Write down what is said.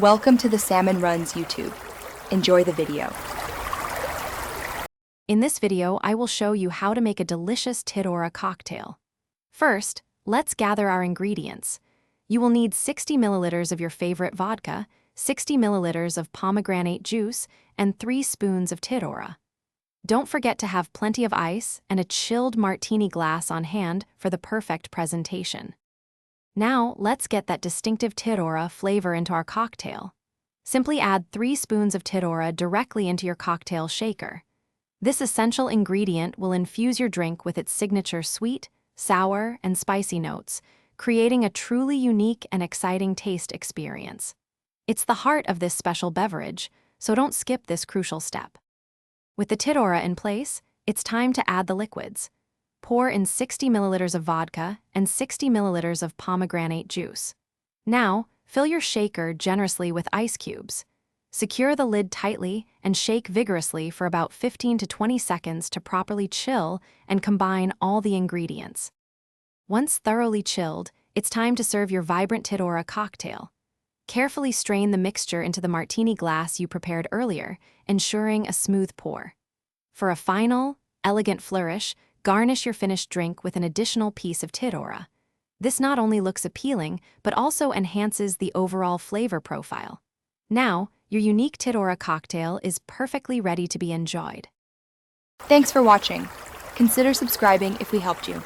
Welcome to the Salmon Runs YouTube. Enjoy the video. In this video, I will show you how to make a delicious Titaura cocktail. First, let's gather our ingredients. You will need 60 milliliters of your favorite vodka, 60 milliliters of pomegranate juice, and 3 spoons of Titaura. Don't forget to have plenty of ice and a chilled martini glass on hand for the perfect presentation. Now, let's get that distinctive Titaura flavor into our cocktail. Simply add 3 spoons of Titaura directly into your cocktail shaker. This essential ingredient will infuse your drink with its signature sweet, sour, and spicy notes, creating a truly unique and exciting taste experience. It's the heart of this special beverage, so don't skip this crucial step. With the Titaura in place, it's time to add the liquids. Pour in 60 milliliters of vodka and 60 milliliters of pomegranate juice. Now, fill your shaker generously with ice cubes. Secure the lid tightly and shake vigorously for about 15 to 20 seconds to properly chill and combine all the ingredients. Once thoroughly chilled, it's time to serve your vibrant Titaura cocktail. Carefully strain the mixture into the martini glass you prepared earlier, ensuring a smooth pour. For a final, elegant flourish, garnish your finished drink with an additional piece of Titaura. This not only looks appealing, but also enhances the overall flavor profile. Now, your unique Titaura cocktail is perfectly ready to be enjoyed. Thanks for watching. Consider subscribing if we helped you.